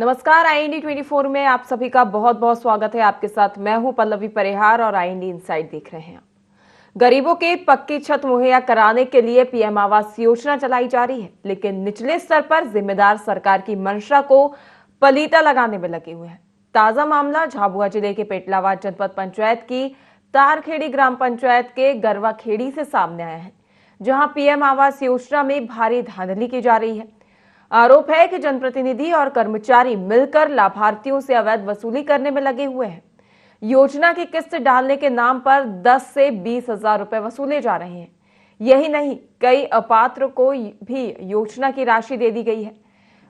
नमस्कार, IND 24 में आप सभी का बहुत बहुत स्वागत है। आपके साथ मैं हूं पल्लवी परिहार और IND इनसाइड देख रहे हैं। गरीबों के पक्की छत मुहैया कराने के लिए PM आवास योजना चलाई जा रही है, लेकिन निचले स्तर पर जिम्मेदार सरकार की मंशा को पलीता लगाने में लगे हुए हैं। ताजा मामला झाबुआ जिले के पेटलावाद जनपद पंचायत की तारखेड़ी ग्राम पंचायत के गरवा खेड़ी से सामने आया है, जहां PM आवास योजना में भारी धांधली की जा रही है। आरोप है कि जनप्रतिनिधि और कर्मचारी मिलकर लाभार्थियों से अवैध वसूली करने में लगे हुए हैं। योजना की किस्त डालने के नाम पर 10 से 20 हजार रुपए वसूले जा रहे हैं। यही नहीं, कई अपात्र को भी योजना की राशि दे दी गई है।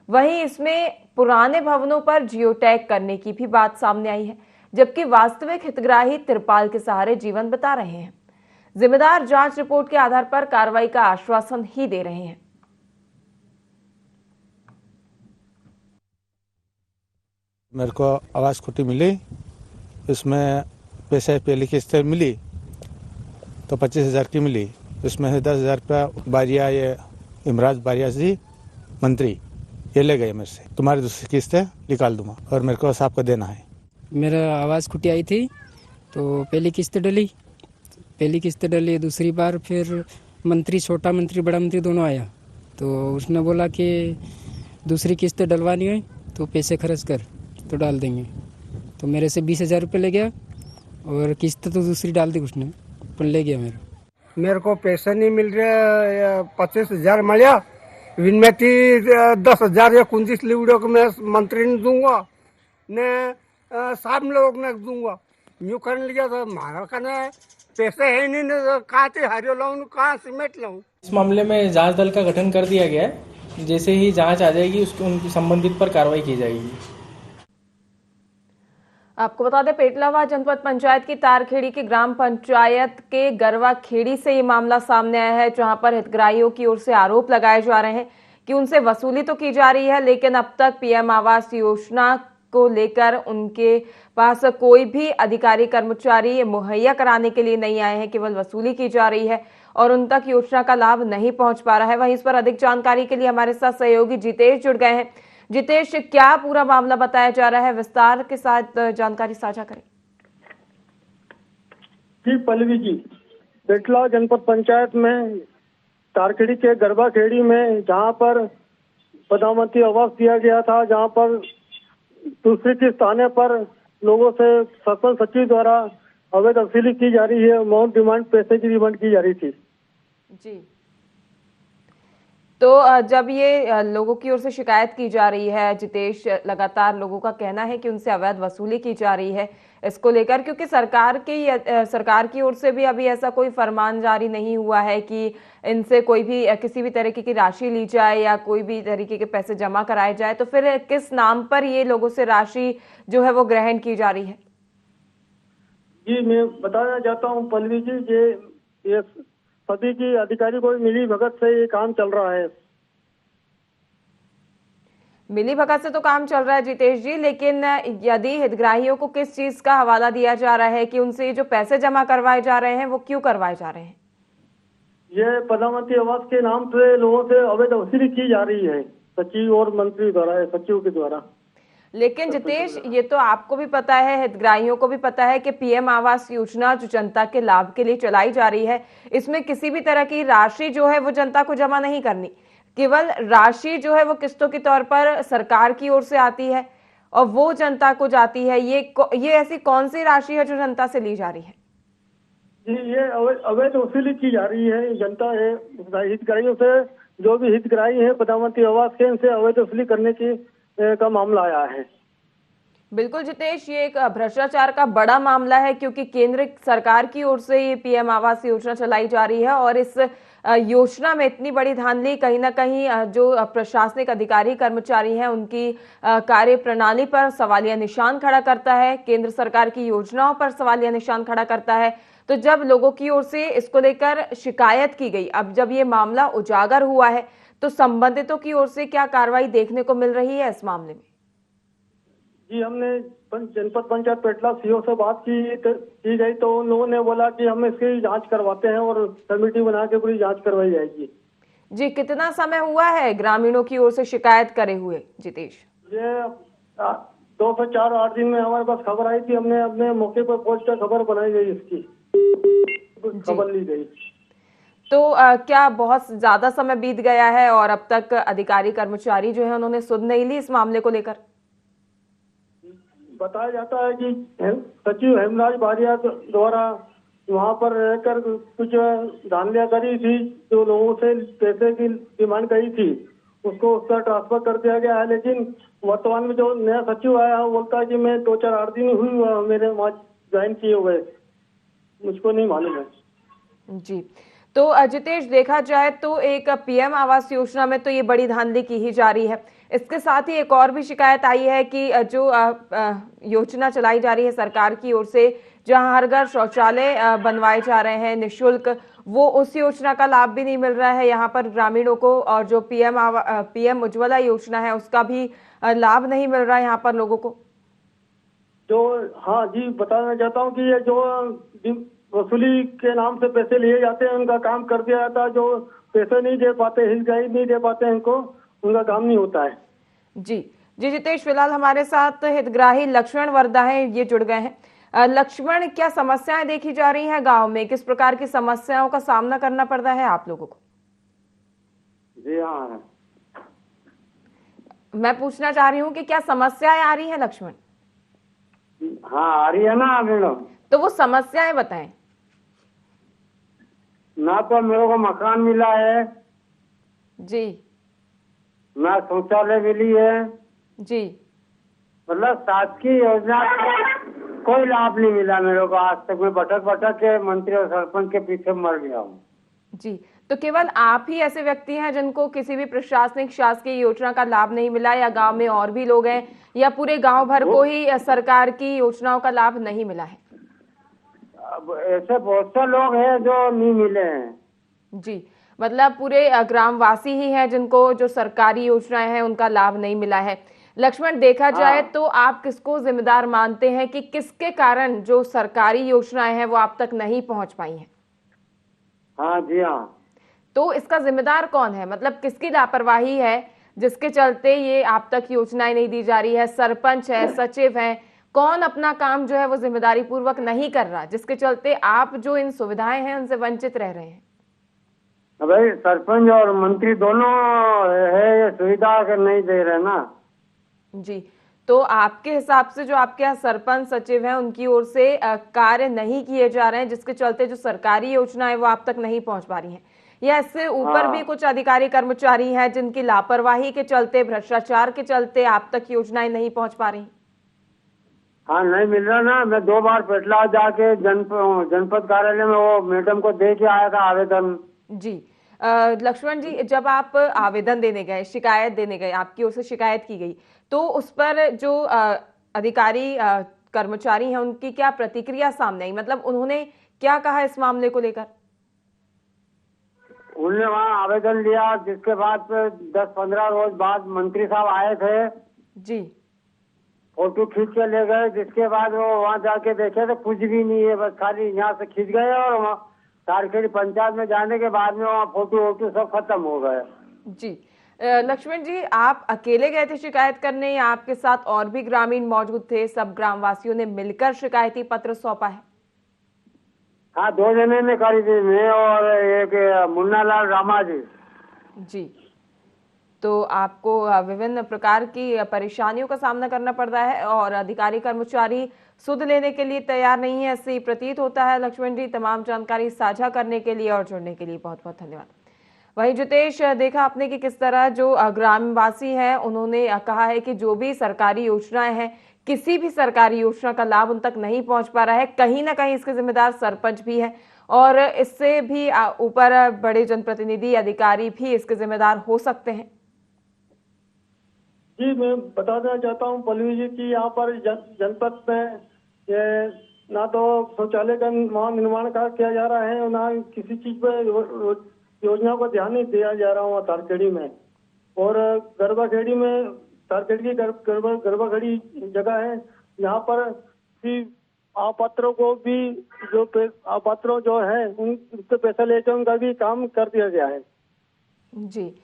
वहीं इसमें पुराने भवनों पर जियो टैग करने की भी बात सामने आई है, जबकि वास्तविक हितग्राही तिरपाल के सहारे जीवन बिता रहे हैं। जिम्मेदार जांच रिपोर्ट के आधार पर कार्रवाई का आश्वासन ही दे रहे हैं। मेरे को आवास खुटी मिली, इसमें पैसे पहली किस्त मिली तो 25,000 की मिली। इसमें से 10,000 रुपया बारिया, ये इमराज बारिया जी मंत्री, ये ले गए मेरे से। तुम्हारी दूसरी किस्त निकाल दूंगा और मेरे को सबको देना है। मेरा आवास खुटी आई थी तो पहली किस्त डली, दूसरी बार फिर मंत्री, छोटा मंत्री बड़ा मंत्री दोनों आया तो उसने बोला कि दूसरी किस्त डलवानी है तो पैसे खर्च कर तो डाल देंगे। तो मेरे से 20,000 रुपये ले गया और किस्त तो दूसरी डाल दी उसने, पर ले गया मेरे को पैसे नहीं मिल रहे। 25,000 मिला, इनमें 10,000 या 29 लीवड़ों को मैं मंत्री ने दूंगा ने सब लोग ने दूंगा। यूँ करने लिया तो हमारा कहना पैसे है नहीं, कहाँ से हरियो लाऊं, कहाँ सीमेंट लाऊं। इस मामले में जांच दल का गठन कर दिया गया है। जैसे ही जांच आ जाएगी उसको उनकी संबंधित पर कार्रवाई की जाएगी। आपको बता दें, पेटलावाद जनपद पंचायत की तारखेड़ी की ग्राम पंचायत के गरवा खेड़ी से ये मामला सामने आया है, जहां पर हितग्राहियों की ओर से आरोप लगाए जा रहे हैं कि उनसे वसूली तो की जा रही है, लेकिन अब तक PM आवास योजना को लेकर उनके पास कोई भी अधिकारी कर्मचारी मुहैया कराने के लिए नहीं आए हैं। केवल वसूली की जा रही है और उन तक योजना का लाभ नहीं पहुंच पा रहा है। वहीं इस पर अधिक जानकारी के लिए हमारे साथ सहयोगी जितेश जुड़ गए हैं। जितेश, क्या पूरा मामला बताया जा रहा है, विस्तार के साथ जानकारी साझा करें। जी पल्लवी जी, पेटलावाद जनपद पंचायत में तारखेड़ी के गरबा खेड़ी में जहां पर प्रधानमंत्री आवास दिया गया था, जहां पर दूसरी किस्त आने पर लोगों से सरपंच सचिव द्वारा अवैध वसूली की जा रही है, अमाउंट डिमांड, पैसे की डिमांड की जा रही थी। जी, तो जब ये लोगों की ओर से शिकायत की जा रही है जितेश, लगातार लोगों का कहना है कि उनसे अवैध वसूली की जा रही है, इसको लेकर क्योंकि सरकार की ओर से भी अभी ऐसा कोई फरमान जारी नहीं हुआ है कि इनसे कोई भी किसी भी तरीके की राशि ली जाए या कोई भी तरीके के पैसे जमा कराए जाए, तो फिर किस नाम पर ये लोगों से राशि जो है वो ग्रहण की जा रही है? जी मैं बताना चाहता हूँ पल्लवी जी, ये सभी की अधिकारी को मिली भगत से ये काम चल रहा है। मिली भगत से तो काम चल रहा है जितेश जी, लेकिन यदि हितग्राहियों को किस चीज का हवाला दिया जा रहा है कि उनसे जो पैसे जमा करवाए जा रहे हैं वो क्यों करवाए जा रहे हैं? ये प्रधानमंत्री आवास के नाम से लोगों से अवैध वसूली की जा रही है, सचिव और मंत्री द्वारा, सचिव के द्वारा। लेकिन जितेश, ये तो आपको भी पता है, हितग्राहियों को भी पता है कि PM आवास योजना जो जनता के लाभ के लिए चलाई जा रही है, इसमें किसी भी तरह की राशि जो है वो जनता को जमा नहीं करनी। केवल राशि जो है वो किस्तों के तौर पर सरकार की ओर से आती है और वो जनता को जाती है। ये ऐसी कौन सी राशि है जो जनता से ली जा रही है? जी ये अवैध वसूली की जा रही है जनता है हितग्राहियों से। जो भी हितग्राही है प्रधानमंत्री आवास के, इनसे अवैध वसूली करने की का मामला आया है। बिल्कुल जितेश, ये एक भ्रष्टाचार का बड़ा मामला है, क्योंकि केंद्र सरकार की ओर से ये PM आवास योजना चलाई जा रही है और इस योजना में इतनी बड़ी धांधली कहीं ना कहीं जो प्रशासनिक अधिकारी कर्मचारी हैं उनकी कार्य प्रणाली पर सवालिया निशान खड़ा करता है, केंद्र सरकार की योजनाओं पर सवालिया निशान खड़ा करता है। तो जब लोगों की ओर से इसको लेकर शिकायत की गई, अब जब ये मामला उजागर हुआ है, तो संबंधितों की ओर से क्या कार्रवाई देखने को मिल रही है इस मामले में? जी हमने जनपद पंचायत पेटला CO से बात की गई तो उन लोगों ने बोला कि हम इसकी जांच करवाते हैं और कमेटी बना के पूरी जांच करवाई जाएगी। जी, कितना समय हुआ है ग्रामीणों की ओर से शिकायत करे हुए जितेश? ये 2 से 4-8 दिन में हमारे पास खबर आई थी, हमने अपने मौके पर पहुंचकर खबर बनाई गई, इसकी खबर ली गई। तो क्या बहुत ज्यादा समय बीत गया है और अब तक अधिकारी कर्मचारी जो है उन्होंने सुध नहीं ली इस मामले को लेकर? बताया जाता है कि सचिव हेमराज बारिया द्वारा वहां पर रहकर कुछ धांधलियां करी थी, जो लोगों से पैसे की डिमांड करी थी, उसको उसका ट्रांसफर कर दिया गया है। लेकिन वर्तमान में जो नया सचिव आया है वो बोलता है कि मैं 2-4-8 दिन हुई हुआ मेरे वहाँ ज्वाइन किए हुए, मुझको नहीं मालूम है। जी, तो जितेश, देखा जाए तो एक पीएम आवास योजना में तो ये बड़ी धांधली की ही जा रही है। इसके साथ ही एक और भी शिकायत आई है कि जो योजना चलाई जा रही है सरकार की ओर से, जहां हर घर शौचालय बनवाए जा रहे हैं निःशुल्क, वो उस योजना का लाभ भी नहीं मिल रहा है यहाँ पर ग्रामीणों को। और जो पीएम उज्ज्वला योजना है उसका भी लाभ नहीं मिल रहा है यहाँ पर लोगों को। जो हाँ जी, बताना चाहता हूँ कि ये जो वसूली के नाम से पैसे लिए जाते हैं उनका काम कर दिया जाता है। जो पैसे नहीं दे पाते, हितग्राही नहीं दे पाते इनको, उनका काम नहीं होता है। जी जी जितेश, फिलहाल हमारे साथ हितग्राही लक्ष्मण वर्दा है, ये जुड़ गए हैं। लक्ष्मण, क्या समस्याएं देखी जा रही हैं गांव में? किस प्रकार की समस्याओं का सामना करना पड़ता है आप लोगों को? जी हाँ, मैं पूछना चाह रही हूँ कि क्या समस्याएं आ रही हैं लक्ष्मण? हाँ आ रही है ना मैडम। तो वो समस्याएं बताएं। ना तो मेरे को मकान मिला है जी ना शौचालय मिली है, जी, मतलब शासकीय योजना का कोई लाभ नहीं मिला मेरे को। आज तक मैं भटक के मंत्री और सरपंच के पीछे मर गया हूँ। जी, तो केवल आप ही ऐसे व्यक्ति हैं जिनको किसी भी प्रशासनिक शासकीय योजना का लाभ नहीं मिला, या गांव में और भी लोग हैं, या पूरे गांव भर को ही सरकार की योजनाओं का लाभ नहीं मिला है? अब ऐसे बहुत से लोग हैं जो नहीं मिले हैं। जी, मतलब पूरे ग्रामवासी ही हैं जिनको जो सरकारी योजनाएं हैं उनका लाभ नहीं मिला है। लक्ष्मण, देखा जाए तो आप किसको जिम्मेदार मानते हैं कि किसके कारण जो सरकारी योजनाएं हैं वो आप तक नहीं पहुंच पाई हैं? हाँ जी हाँ। तो इसका जिम्मेदार कौन है? मतलब किसकी लापरवाही है जिसके चलते ये आप तक योजनाएं नहीं दी जा रही है? सरपंच है, सचिव है, कौन अपना काम जो है वो जिम्मेदारी पूर्वक नहीं कर रहा, जिसके चलते आप जो इन सुविधाएं हैं उनसे वंचित रह रहे हैं? भाई सरपंच और मंत्री दोनों है, ये सुविधा नहीं दे रहे ना। जी, तो आपके हिसाब से जो आपके यहाँ सरपंच सचिव हैं उनकी ओर से कार्य नहीं किए जा रहे हैं, जिसके चलते जो सरकारी योजना है वो आप तक नहीं पहुंच पा रही हैं, या इससे ऊपर भी कुछ अधिकारी कर्मचारी हैं जिनकी लापरवाही के चलते, भ्रष्टाचार के चलते आप तक योजनाएं नहीं पहुंच पा रही? हाँ नहीं मिल रहा ना। मैं 2 बार पेटला जाके जनपद कार्यालय में वो मैडम को दे के आया था आवेदन। जी, लक्ष्मण जी, जब आप आवेदन देने गए, शिकायत देने गए, आपकी ओर से शिकायत की गई, तो उस पर जो अधिकारी कर्मचारी हैं उनकी क्या प्रतिक्रिया सामने आई? मतलब उन्होंने क्या कहा इस मामले को लेकर? उन्होंने वहाँ आवेदन लिया, जिसके बाद 10-15 रोज बाद मंत्री साहब आए थे जी, फोटो खींच के ले गए। जिसके बाद वो वहाँ जाके देखे तो कुछ भी नहीं है, बस खाली यहाँ से खींच गए और वहाँ तारखेड़ी पंचायत में जाने के बाद में वहाँ फोटो सब खत्म हो गए। जी, लक्ष्मण जी, आप अकेले गए थे शिकायत करने या आपके साथ और भी ग्रामीण मौजूद थे? सब ग्रामवासियों ने मिलकर शिकायती पत्र सौंपा है? हाँ 2 जने ने करी थी, मैं और एक मुन्ना लाल रामा जी। जी, तो आपको विभिन्न प्रकार की परेशानियों का सामना करना पड़ता है और अधिकारी कर्मचारी सुध लेने के लिए तैयार नहीं है, ऐसे प्रतीत होता है। लक्ष्मण जी, तमाम जानकारी साझा करने के लिए और जुड़ने के लिए बहुत बहुत धन्यवाद। वहीं जितेश, देखा आपने कि किस तरह जो ग्रामवासी हैं उन्होंने कहा है कि जो भी सरकारी योजनाएं हैं, किसी भी सरकारी योजना का लाभ उन तक नहीं पहुंच पा रहा है। कहीं ना कहीं इसके जिम्मेदार सरपंच भी है और इससे भी ऊपर बड़े जनप्रतिनिधि, अधिकारी भी इसके जिम्मेदार हो सकते हैं। जी, मैं बताना चाहता हूँ पल्लवी जी की यहाँ पर जनपद में ये ना तो शौचालय का निर्माण कार्य किया जा रहा है, ना किसी चीज पे योजना को ध्यान नहीं दिया जा रहा है तारखेड़ी में। और गरबाखेड़ी में, तारखेड़ी की गरबाखेड़ी जगह है यहाँ पर भी अपात्रों को भी जो अपात्रों जो है उनसे पैसा लेकर उनका भी काम कर दिया गया है। जी,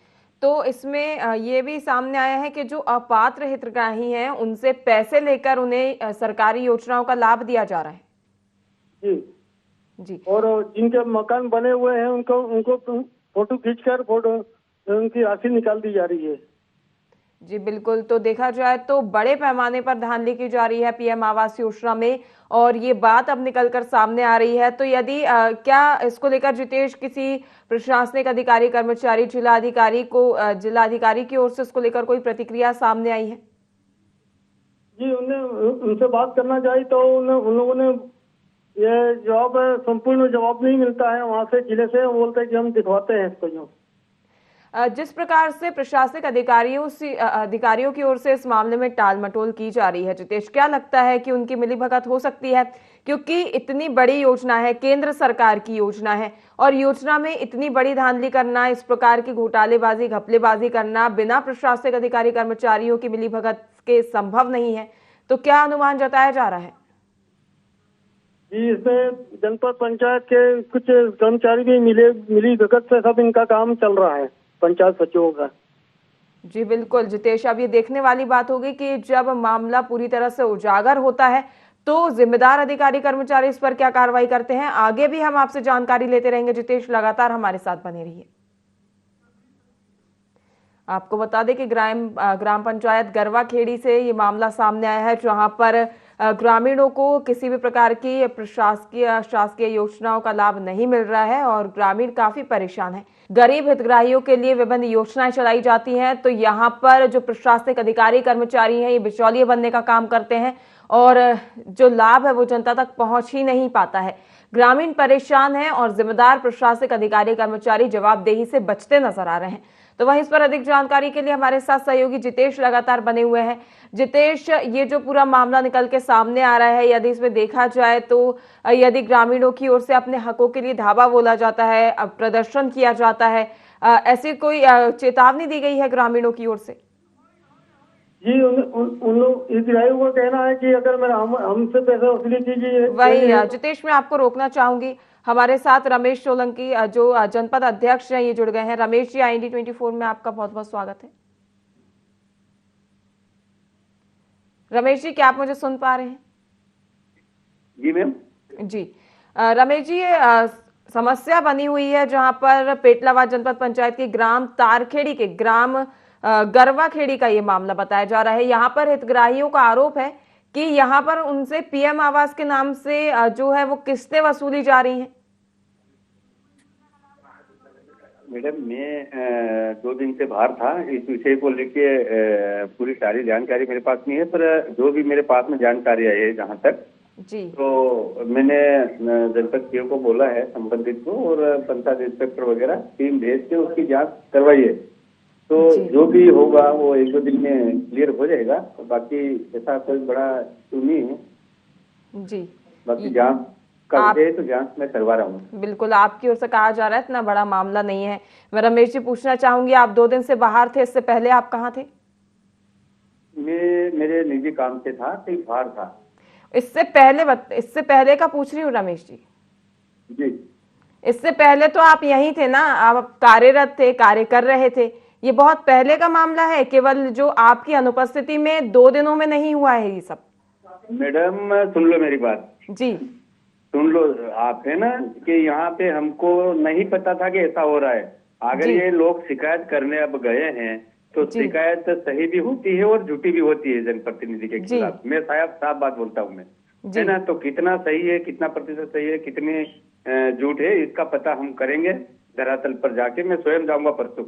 तो इसमें ये भी सामने आया है कि जो अपात्र हितग्राही हैं उनसे पैसे लेकर उन्हें सरकारी योजनाओं का लाभ दिया जा रहा है। जी जी, और जिनके मकान बने हुए हैं उनको उनको फोटो खींचकर उनकी राशि निकाल दी जा रही है। जी बिल्कुल। तो देखा जाए तो बड़े पैमाने पर धांधली की जा रही है पीएम आवास योजना में, और ये बात अब निकलकर सामने आ रही है। तो यदि क्या इसको लेकर जितेश किसी प्रशासनिक अधिकारी, कर्मचारी, जिलाधिकारी की ओर से इसको लेकर कोई प्रतिक्रिया सामने आई है? जी, उनसे बात करना चाहिए तो उन लोगों ने ये जवाब संपूर्ण जवाब नहीं मिलता है वहाँ से, जिले से। वो बोलते हैं कि हम दिखवाते हैं इसको। जो जिस प्रकार से प्रशासनिक अधिकारियों की ओर से इस मामले में टाल मटोल की जा रही है, जितेश, क्या लगता है कि उनकी मिलीभगत हो सकती है? क्योंकि इतनी बड़ी योजना है, केंद्र सरकार की योजना है, और योजना में इतनी बड़ी धांधली करना, इस प्रकार की घोटालेबाजी, घपलेबाजी करना बिना प्रशासनिक अधिकारी कर्मचारियों की मिलीभगत के संभव नहीं है। तो क्या अनुमान जताया जा रहा है? जी, इसमें जनपद पंचायत के कुछ कर्मचारी भी मिली भगत से सब इनका काम चल रहा है, पंचायत सचिवों का। जी बिल्कुल जितेश, अब ये देखने वाली बात होगी कि जब मामला पूरी तरह से उजागर होता है तो जिम्मेदार अधिकारी कर्मचारी इस पर क्या कार्रवाई करते हैं। आगे भी हम आपसे जानकारी लेते रहेंगे जितेश, लगातार हमारे साथ बने रहिए। आपको बता दें कि ग्राम पंचायत गरवा खेड़ी से ये मामला सामने आया है, जहां पर ग्रामीणों को किसी भी प्रकार की शासकीय योजनाओं का लाभ नहीं मिल रहा है और ग्रामीण काफी परेशान है। गरीब हितग्राहियों के लिए विभिन्न योजनाएं चलाई जाती हैं, तो यहाँ पर जो प्रशासनिक अधिकारी कर्मचारी हैं ये बिचौलिए बनने का काम करते हैं और जो लाभ है वो जनता तक पहुंच ही नहीं पाता है। ग्रामीण परेशान हैं और जिम्मेदार प्रशासनिक अधिकारी कर्मचारी जवाबदेही से बचते नजर आ रहे हैं। तो वहीं इस पर अधिक जानकारी के लिए हमारे साथ सहयोगी जितेश लगातार बने हुए हैं। जितेश, ये जो पूरा मामला निकल के सामने आ रहा है, यदि इसमें देखा जाए तो यदि ग्रामीणों की ओर से अपने हकों के लिए धावा बोला जाता है, प्रदर्शन किया जाता है, ऐसी कोई चेतावनी दी गई है ग्रामीणों की ओर से? जी, उन लोग हितग्राहियों का कहना है कि अगर मेरा हमसे पैसा वसूली कीजिए। वही जितेश, मैं आपको रोकना चाहूंगी। हमारे साथ रमेश सोलंकी जो जनपद अध्यक्ष हैं ये जुड़ गए हैं। रमेश जी, IND 24 में आपका बहुत बहुत स्वागत है। रमेश जी, क्या आप मुझे सुन पा रहे हैं? जी मैम। जी रमेश जी, ये समस्या बनी हुई है जहां पर पेटलावाद जनपद पंचायत के ग्राम तारखेड़ी के ग्राम गरवा खेड़ी का ये मामला बताया जा रहा है। यहाँ पर हितग्राहियों का आरोप है कि यहाँ पर उनसे पीएम आवास के नाम से जो है वो किस्तें वसूली जा रही हैं। मैडम, मैं 2 दिन से बाहर था, इस विषय को लेके पूरी सारी जानकारी मेरे पास नहीं है, पर जो भी मेरे पास में जानकारी आई है जहाँ तक जी, तो मैंने जनपद सीओ को बोला है, संबंधित को, और पंचायत इंस्पेक्टर वगैरह टीम भेज के उसकी जांच करवाई है। तो जो भी होगा वो 1-2 दिन में क्लियर हो जाएगा। तो बाकी ऐसा कोई बड़ा इशू नहीं है जी। बाकी जांच करते हैं तो जांच मैं करवा रहा हूँ। बिल्कुल, आपकी ओर से कहा जा रहा है इतना बड़ा मामला नहीं है। मैं रमेश जी पूछना चाहूंगी, आप 2 दिन से बाहर थे, इससे पहले आप कहाँ थे? मैं मेरे निजी काम से था, कहीं बाहर था। इससे पहले का पूछ रही हूँ रमेश जी। जी, इससे पहले तो आप यहीं थे ना, आप कार्यरत थे, कार्य कर रहे थे। ये बहुत पहले का मामला है, केवल जो आपकी अनुपस्थिति में 2 दिनों में नहीं हुआ है ये सब। मैडम सुन लो मेरी बात जी, सुन लो। आप है ना कि यहाँ पे हमको नहीं पता था कि ऐसा हो रहा है। अगर जी। ये लोग शिकायत करने अब गए हैं तो जी। शिकायत सही भी होती है और झूठी भी होती है जनप्रतिनिधि के जी। खिलाफ। मैं साफ बात बोलता हूँ मैं, जी। है ना। तो कितना सही है, कितना प्रतिशत सही है, कितने झूठ है, इसका पता हम करेंगे धरातल पर जाके। मैं स्वयं जाऊंगा परसों।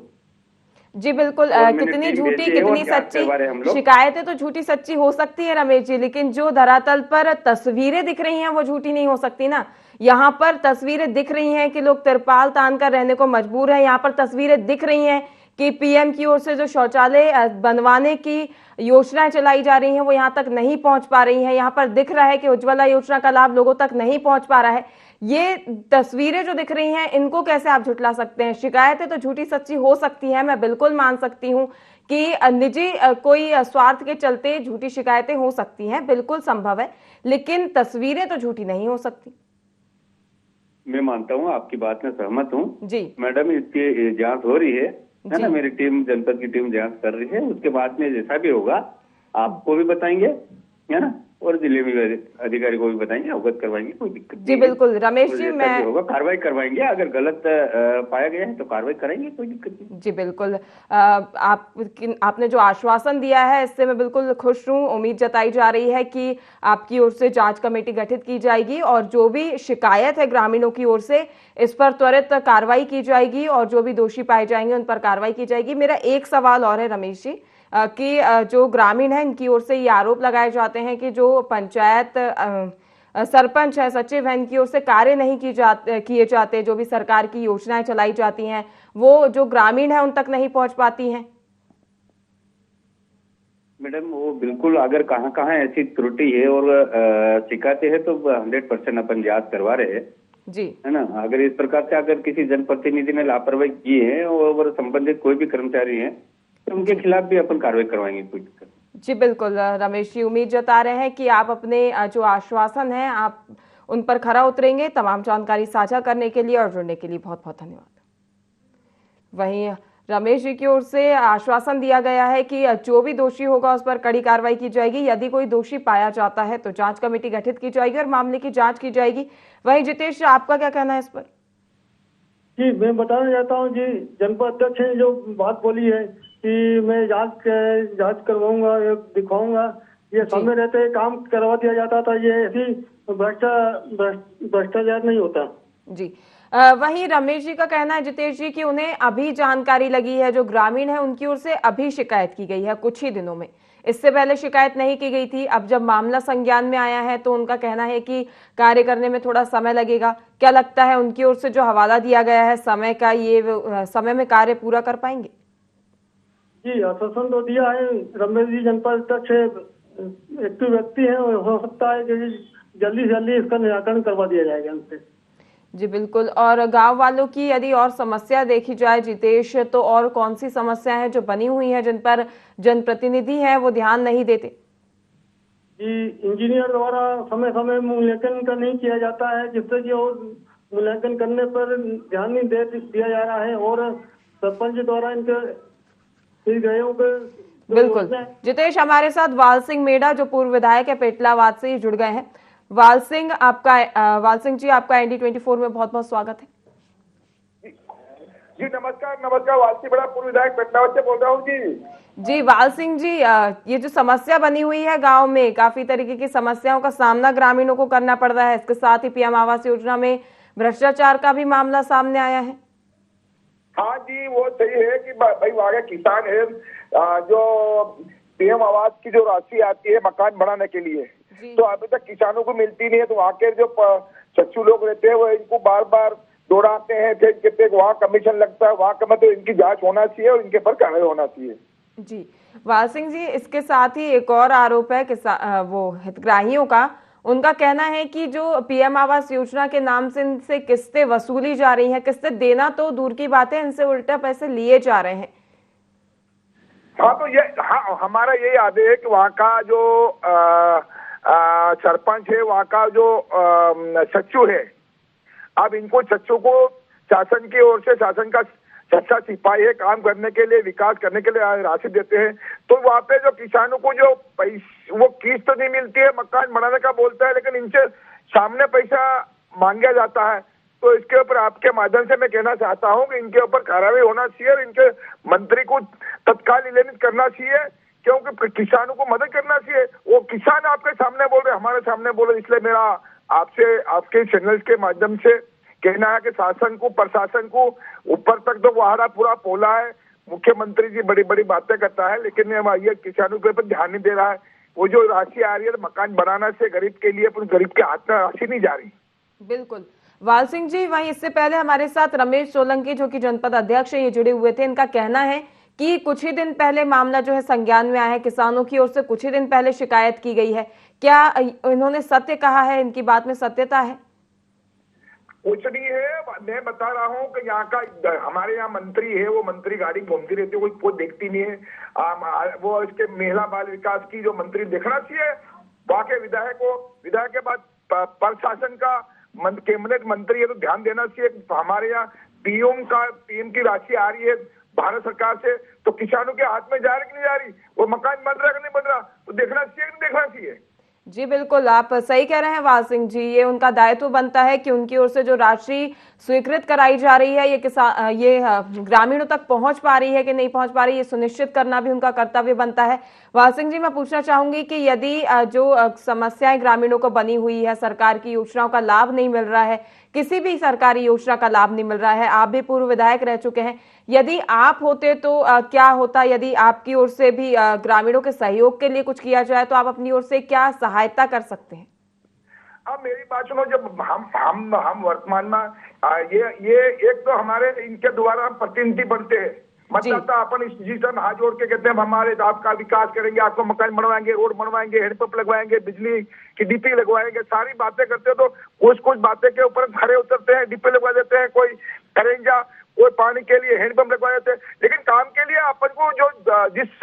जी बिल्कुल। कितनी झूठी कितनी सच्ची शिकायतें तो झूठी सच्ची हो सकती है रमेश जी, लेकिन जो धरातल पर तस्वीरें दिख रही हैं वो झूठी नहीं हो सकती ना। यहाँ पर तस्वीरें दिख रही हैं कि लोग तिरपाल तान कर रहने को मजबूर हैं। यहाँ पर तस्वीरें दिख रही हैं कि पीएम की ओर से जो शौचालय बनवाने की योजनाएं चलाई जा रही हैं वो यहाँ तक नहीं पहुंच पा रही हैं। यहाँ पर दिख रहा है कि उज्ज्वला योजना का लाभ लोगों तक नहीं पहुंच पा रहा है। ये तस्वीरें जो दिख रही हैं इनको कैसे आप झुठला सकते हैं? शिकायतें तो झूठी सच्ची हो सकती है, मैं बिल्कुल मान सकती हूँ कि निजी कोई स्वार्थ के चलते झूठी शिकायतें हो सकती हैं, बिल्कुल संभव है, लेकिन तस्वीरें तो झूठी नहीं हो सकती। मैं मानता हूँ, आपकी बात में सहमत हूँ जी मैडम। इसकी जांच हो रही है है ना। मेरी टीम, जनपद की टीम जांच कर रही है, उसके बाद में जैसा भी होगा आपको भी बताएंगे, है ना, और जिले में अधिकारी को भी बताएंगे, अवगत करवाएंगे, कोई दिक्कत जी बिल्कुल रमेश जी, जैसा भी होगा कार्रवाई करवाएंगे। अगर गलत पाया गया है तो कार्रवाई कराएंगे, कोई दिक्कत नहीं। जी बिल्कुल। आपने जो आश्वासन दिया है इससे मैं बिल्कुल खुश हूँ। उम्मीद जताई जा रही है कि आपकी ओर से जांच कमेटी गठित की जाएगी और जो भी शिकायत है ग्रामीणों की ओर से इस पर त्वरित कार्रवाई की जाएगी और जो भी दोषी पाए जाएंगे उन पर कार्रवाई की जाएगी। मेरा एक सवाल और है रमेश जी, कि जो ग्रामीण है इनकी ओर से ये आरोप लगाए जाते हैं कि जो पंचायत सरपंच है, सचिव है, इनकी ओर से कार्य नहीं किए जाते, जो भी सरकार की योजनाएं चलाई जाती हैं वो जो ग्रामीण है उन तक नहीं पहुंच पाती हैं। मैडम वो बिल्कुल, अगर कहाँ कहाँ ऐसी त्रुटि है और शिकायतें है तो 100% अपन जांच करवा रहे हैं जी, है ना। अगर इस प्रकार से अगर किसी जनप्रतिनिधि ने लापरवाही की है और संबंधित कोई भी कर्मचारी है तो उनके खिलाफ भी अपन कार्रवाई करवाएंगे, कोई दिक्कत। जी बिल्कुल रमेश जी, उम्मीद जता रहे हैं कि आप अपने जो आश्वासन है आप उन पर खरा उतरेंगे। तमाम जानकारी साझा करने के लिए और जुड़ने के लिए बहुत बहुत धन्यवाद। वहीं रमेश जी की ओर से आश्वासन दिया गया है कि जो भी दोषी होगा उस पर कड़ी कार्रवाई की जाएगी। यदि कोई दोषी पाया जाता है तो जांच कमेटी गठित की जाएगी और मामले की जांच की जाएगी। वहीं जितेश, आपका क्या कहना है इस पर? जी मैं बताना चाहता हूँ जी, जनपद अध्यक्ष ने जो बात बोली है कि मैं जांच करवाऊंगा, दिखाऊंगा, ये समय रहते काम करवा दिया जाता था, ये ऐसी भ्रष्टाचार नहीं होता। जी वहीं रमेश जी का कहना है जितेश जी कि उन्हें अभी जानकारी लगी है, जो ग्रामीण है उनकी ओर से अभी शिकायत की गई है कुछ ही दिनों में, इससे पहले शिकायत नहीं की गई थी। अब जब मामला संज्ञान में आया है तो उनका कहना है कि कार्य करने में थोड़ा समय लगेगा। क्या लगता है उनकी ओर से जो हवाला दिया गया है समय का, ये समय में कार्य पूरा कर पाएंगे? जी आश्वासन तो दिया है रमेश जी, जनपद अध्यक्ष एक्टिव व्यक्ति है, हो सकता है कि जल्दी से जल्दी इसका निराकरण करवा दिया जाएगा उनसे। जी बिल्कुल। और गांव वालों की यदि और समस्या देखी जाए जितेश, तो और कौन सी समस्या है जो बनी हुई है जिन पर जनप्रतिनिधि है वो ध्यान नहीं देते? जी इंजीनियर द्वारा समय समय मूल्यांकन का नहीं किया जाता है, जिससे कि और मूल्यांकन करने पर ध्यान नहीं दिया जा रहा है, और सरपंच द्वारा इनके बिल्कुल। जितेश, हमारे साथ वाल सिंह मेड़ा जो पूर्व विधायक है पेटलावाद से जुड़ गए हैं। वाल सिंह जी, आपका ND24 में बहुत बहुत स्वागत है। जी नमस्कार। वाल सिंह मेड़ा पूर्व विधायक पेटलावाद से बोल रहा हूँ जी। वाल सिंह जी, ये जो समस्या बनी हुई है गांव में, काफी तरीके की समस्याओं का सामना ग्रामीणों को करना पड़ रहा है। इसके साथ ही PM आवास योजना में भ्रष्टाचार का भी मामला सामने आया है। हाँ जी, वो सही है कि भाई वहाँ के किसान है, जो PM आवास की जो राशि आती है मकान बनाने के लिए, तो अभी तक किसानों को मिलती नहीं है। तो वहाँ के जो सच्चू लोग रहते हैं वो इनको बार बार दौड़ाते हैं, फिर कहते हैं वहाँ कमीशन लगता है, वहाँ का मतलब इनकी जांच होना चाहिए और इनके पर कार्रवाई होना चाहिए। जी वाल सिंह जी, इसके साथ ही एक और आरोप है वो हितग्राहियों का। उनका कहना है कि जो PM आवास योजना के नाम से इनसे किस्तें वसूली जा रही हैं, किस्तें देना तो दूर की बात है, इनसे उल्टा पैसे लिए जा रहे हैं। हाँ तो ये हमारा यही आदेश है कि वहाँ का जो सरपंच है, वहाँ का जो सचिव है, अब इनको सचिव को शासन की ओर से, शासन का सच्चा सिपाही है, काम करने के लिए, विकास करने के लिए राशि देते हैं, तो वहाँ पे जो किसानों को जो वो किस्त तो नहीं मिलती है, मकान बनाने का बोलता है, लेकिन इनसे सामने पैसा मांगा जाता है। तो इसके ऊपर आपके माध्यम से मैं कहना चाहता हूँ कि इनके ऊपर कार्रवाई होना चाहिए और इनके मंत्री को तत्काल निलंबित करना चाहिए, क्योंकि किसानों को मदद करना चाहिए। वो किसान आपके सामने बोल रहे, हमारे सामने बोल रहे, इसलिए मेरा आपसे, आपके चैनल्स के माध्यम से कहना है कि शासन को, प्रशासन को ऊपर तक तो वहाड़ा पूरा पोला है। मुख्यमंत्री जी बड़ी बड़ी बातें करता है, लेकिन ये किसानों के ऊपर ध्यान नहीं दे रहा है। वो जो राशि आ रही है मकान बनाना से गरीब के लिए, गरीब के हाथ में राशि नहीं जा रही। बिल्कुल वाल सिंह जी, वहीं इससे पहले हमारे साथ रमेश सोलंकी जो कि जनपद अध्यक्ष है, ये जुड़े हुए थे। इनका कहना है कि कुछ ही दिन पहले मामला जो है संज्ञान में आया है, किसानों की ओर से कुछ ही दिन पहले शिकायत की गई है। क्या इन्होंने सत्य कहा है? इनकी बात में सत्यता है? कुछ नहीं है, मैं बता रहा हूँ कि यहाँ का हमारे यहाँ मंत्री है, वो मंत्री गाड़ी घूमती रहती है, कोई देखती नहीं है। वो इसके महिला बाल विकास की जो मंत्री देखना चाहिए, वहाँ के विधायक को, विधायक के बाद प्रशासन का कैबिनेट मंत्री है तो ध्यान देना चाहिए। हमारे यहाँ PM की राशि आ रही है, भारत सरकार से, तो किसानों के हाथ में जा रही कि नहीं जा रही, वो मकान बन रहा कि नहीं बन रहा, तो देखना चाहिए कि नहीं देखना चाहिए। जी बिल्कुल, आप सही कह रहे हैं वाल सिंह जी। ये उनका दायित्व बनता है कि उनकी ओर से जो राशि स्वीकृत कराई जा रही है ये ग्रामीणों तक पहुंच पा रही है कि नहीं पहुंच पा रही, ये सुनिश्चित करना भी उनका कर्तव्य बनता है। वाल सिंह जी, मैं पूछना चाहूंगी कि यदि जो समस्याएं ग्रामीणों को बनी हुई है, सरकार की योजनाओं का लाभ नहीं मिल रहा है, किसी भी सरकारी योजना का लाभ नहीं मिल रहा है, आप भी पूर्व विधायक रह चुके हैं, यदि आप होते तो क्या होता? यदि आपकी ओर से भी ग्रामीणों के सहयोग के लिए कुछ किया जाए तो आप अपनी ओर से क्या सहायता कर सकते हैं? अब मेरी बात सुनो, जब हम वर्तमान में ये एक तो हमारे इनके द्वारा हम प्रतिनिधि बनते हैं, मतदाता अपन इस चीज में हाथ जोड़ के कहते हैं हमारे आपका विकास करेंगे, आपको मकान बनवाएंगे, रोड बनवाएंगे, हैंडपंप लगवाएंगे, बिजली की डीपी लगवाएंगे, सारी बातें करते हो। तो कुछ बातें के ऊपर खड़े उतरते हैं, डीपी लगवा देते हैं, कोई करेंजा, कोई पानी के लिए हैंडपंप लगवा देते हैं, लेकिन काम के लिए अपन को जो जिस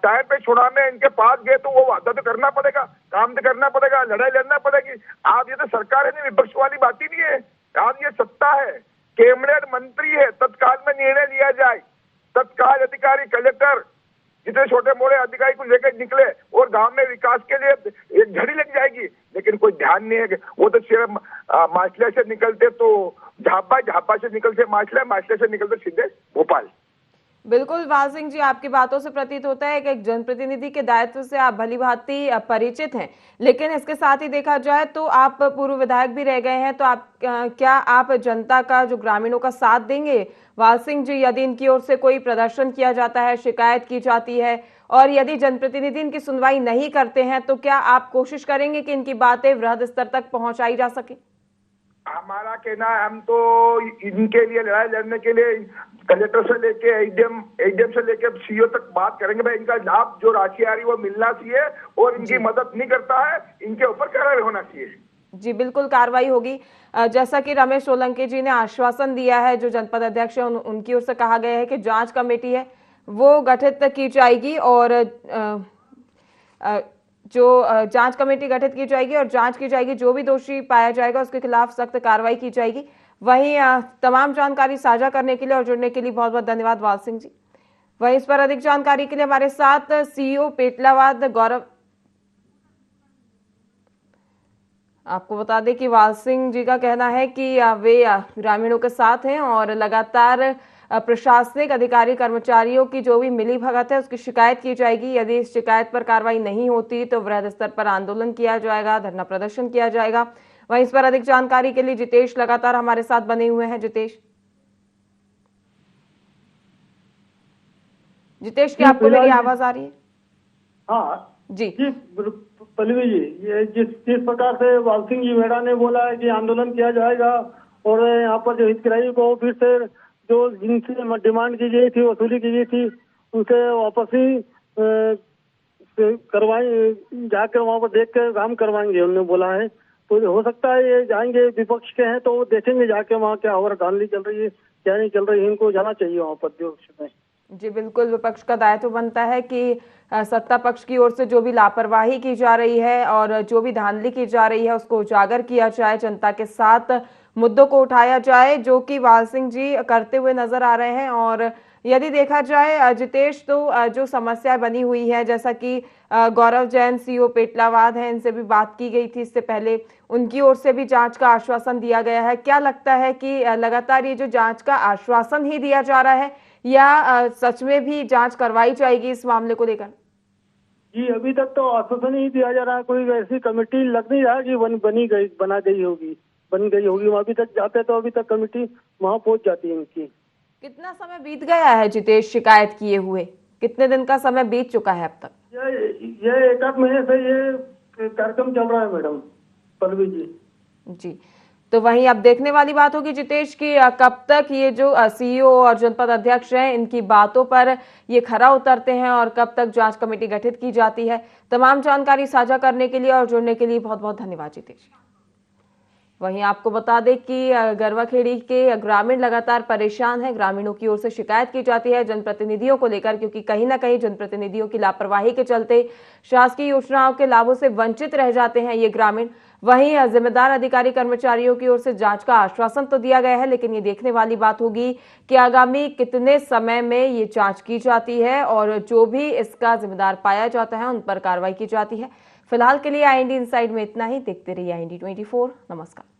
टाइम पे चुनाव में इनके पास गए तो वो वादा तो करना पड़ेगा, काम तो करना पड़ेगा, लड़ाई लड़ना पड़ेगी। आज ये तो सरकार है नहीं, विपक्ष वाली बात ही नहीं है। आज ये सत्ता है, कैबिनेट मंत्री है, तत्काल में निर्णय लिया जाए, तत्काल अधिकारी कलेक्टर जितने छोटे मोटे अधिकारी को लेकर निकले और गांव में विकास के लिए एक झड़ी लग जाएगी, लेकिन कोई ध्यान नहीं है। वो तो सिर्फ माछले से निकलते तो झापा, झापा से निकलते माछले, माछले से निकलते सीधे भोपाल। बिल्कुल वाल सिंह जी, आपकी बातों से प्रतीत होता है कि एक जनप्रतिनिधि के दायित्व से आप भली भांति परिचित हैं, लेकिन इसके साथ ही देखा जाए तो आप पूर्व विधायक भी रह गए हैं, तो क्या आप जनता का, जो ग्रामीणों का साथ देंगे? वाल सिंह जी, यदि इनकी ओर से कोई प्रदर्शन किया जाता है, शिकायत की जाती है और यदि जनप्रतिनिधि इनकी सुनवाई नहीं करते हैं, तो क्या आप कोशिश करेंगे कि इनकी बातें वृहद स्तर तक पहुंचाई जा सके? हमारा कहना है, हम तो इनके लिए लड़ाई लड़ने के लिए कलेक्टर से लेके एडीएम से लेके सीओ तक बात करेंगे। भाई इनका लाभ जो राशि आ रही है वो मिलना चाहिए और इनकी मदद नहीं करता है, इनके ऊपर कार्रवाई होना चाहिए। जी बिल्कुल, कार्रवाई होगी। जैसा कि रमेश सोलंकी जी ने आश्वासन दिया है, जो जनपद अध्यक्ष है उनकी ओर से कहा गया है कि जांच कमेटी है वो गठित की जाएगी और जांच कमेटी गठित की जाएगी और जांच की जाएगी, जो भी दोषी पाया जाएगा उसके खिलाफ सख्त कार्रवाई की जाएगी। वहीं तमाम जानकारी साझा करने के लिए और जुड़ने के लिए बहुत बहुत धन्यवाद वाल सिंह जी। वहीं इस पर अधिक जानकारी के लिए हमारे साथ सीईओ पेटलावाद गौरव। आपको बता दें कि वाल सिंह जी का कहना है कि वे ग्रामीणों के साथ हैं और लगातार प्रशासनिक अधिकारी कर्मचारियों की जो भी मिली भगत है उसकी शिकायत की जाएगी। यदि इस शिकायत पर कार्रवाई नहीं होती तो वृहद स्तर पर आंदोलन किया जाएगा, धरना प्रदर्शन किया जाएगा। वहीं इस पर अधिक जानकारी के लिए जितेश लगातार हमारे साथ बने हुए हैं। जितेश, क्या आपको मेरी आवाज आ रही है? हाँ जी पल्लवी जी, ये जिस प्रकार से वाल सिंह जी मेड़ा ने बोला है कि आंदोलन किया जाएगा और यहाँ पर जो हितग्राही को फिर से जो जिनसे डिमांड की गई थी, वसूली की गई थी, उनसे वापसी करवाएं, जाकर वहाँ पर देख कर काम करवाएंगे उन्होंने बोला है। तो हो सकता है ये जाएंगे, विपक्ष के हैं तो वो देखेंगे जाके वहाँ क्या हो रहा, धांधली चल रही है क्या नहीं चल रही है, इनको जाना चाहिए वहाँ पर विपक्ष में। जी बिल्कुल, विपक्ष का दायित्व बनता है कि सत्ता पक्ष की ओर से जो भी लापरवाही की जा रही है और जो भी धांधली की जा रही है उसको उजागर किया जाए, जनता के साथ मुद्दों को उठाया जाए, जो कि वाल सिंह जी करते हुए नजर आ रहे हैं। और यदि देखा जाए जितेश, तो जो समस्या बनी हुई है, जैसा कि गौरव जैन सीईओ पेटलावाद हैं, इनसे भी बात की गई थी इससे पहले, उनकी ओर से भी जांच का आश्वासन दिया गया है। क्या लगता है कि लगातार ये जो जांच का आश्वासन ही दिया जा रहा है या सच में भी जांच करवाई जाएगी इस मामले को लेकर? जी अभी तक तो आश्वासन ही दिया जा रहा है, कोई ऐसी कमेटी लग नहीं रहा कि बना गई होगी। अभी तक जाते तो अभी तक कमेटी वहाँ पहुँच जाती है इनकी। कितना समय बीत गया है जितेश शिकायत किए हुए? कितने दिन का समय बीत चुका है अब तक? ये 1 महीने से ये कार्यक्रम चल रहा है मैडम पल्लवी जी। तो वहीं अब देखने वाली बात होगी जितेश की कब तक ये जो सीईओ और जनपद अध्यक्ष हैं इनकी बातों पर ये खरा उतरते हैं और कब तक जांच कमेटी गठित की जाती है। तमाम जानकारी साझा करने के लिए और जुड़ने के लिए बहुत बहुत धन्यवाद जितेश। वहीं आपको बता दें कि गरवाखेड़ी के ग्रामीण लगातार परेशान हैं। ग्रामीणों की ओर से शिकायत की जाती है जनप्रतिनिधियों को लेकर, क्योंकि कहीं ना कहीं जनप्रतिनिधियों की लापरवाही के चलते शासकीय योजनाओं के लाभों से वंचित रह जाते हैं ये ग्रामीण। वहीं जिम्मेदार अधिकारी कर्मचारियों की ओर से जांच का आश्वासन तो दिया गया है, लेकिन ये देखने वाली बात होगी कि आगामी कितने समय में ये जांच की जाती है और जो भी इसका जिम्मेदार पाया जाता है उन पर कार्रवाई की जाती है। फिलहाल के लिए IND इनसाइड में इतना ही। देखते रहिए IND 24। नमस्कार।